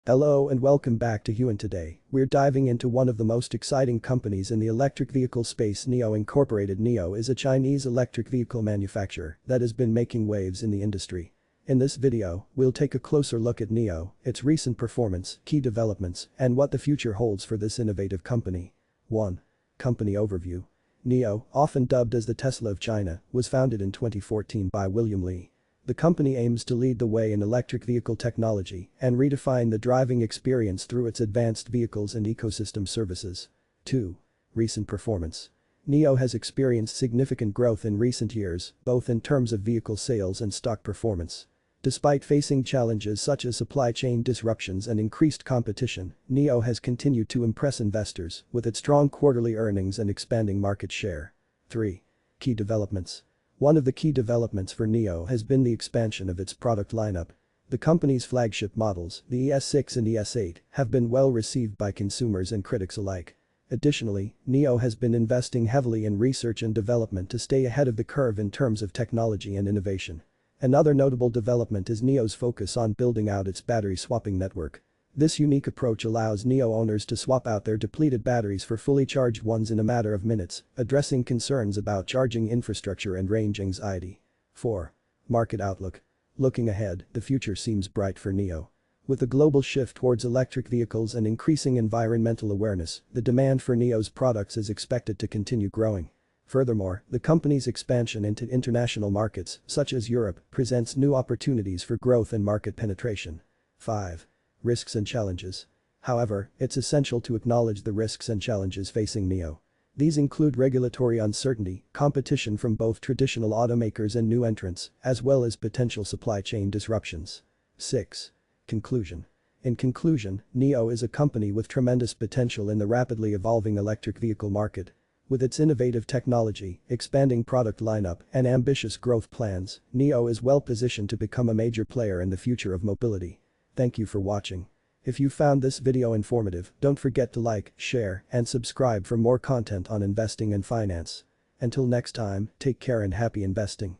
Hello and welcome back to NIO. Today, we're diving into one of the most exciting companies in the electric vehicle space. NIO Incorporated. NIO is a Chinese electric vehicle manufacturer that has been making waves in the industry. In this video, we'll take a closer look at NIO, its recent performance, key developments, and what the future holds for this innovative company. 1. Company overview. NIO, often dubbed as the Tesla of China, was founded in 2014 by William Li. The company aims to lead the way in electric vehicle technology and redefine the driving experience through its advanced vehicles and ecosystem services. 2. Recent performance. NIO has experienced significant growth in recent years, both in terms of vehicle sales and stock performance. Despite facing challenges such as supply chain disruptions and increased competition, NIO has continued to impress investors with its strong quarterly earnings and expanding market share. 3. Key developments. One of the key developments for NIO has been the expansion of its product lineup. The company's flagship models, the ES6 and ES8, have been well received by consumers and critics alike. Additionally, NIO has been investing heavily in research and development to stay ahead of the curve in terms of technology and innovation. Another notable development is NIO's focus on building out its battery swapping network. This unique approach allows NIO owners to swap out their depleted batteries for fully charged ones in a matter of minutes, addressing concerns about charging infrastructure and range anxiety. 4. Market outlook. Looking ahead, the future seems bright for NIO. With a global shift towards electric vehicles and increasing environmental awareness, the demand for NIO's products is expected to continue growing. Furthermore, the company's expansion into international markets, such as Europe, presents new opportunities for growth and market penetration. 5. Risks and challenges. However, it's essential to acknowledge the risks and challenges facing NIO. These include regulatory uncertainty, competition from both traditional automakers and new entrants, as well as potential supply chain disruptions. 6. Conclusion. In conclusion, NIO is a company with tremendous potential in the rapidly evolving electric vehicle market. With its innovative technology, expanding product lineup, and ambitious growth plans, NIO is well positioned to become a major player in the future of mobility. Thank you for watching. If you found this video informative, don't forget to like, share, and subscribe for more content on investing and finance. Until next time, take care and happy investing.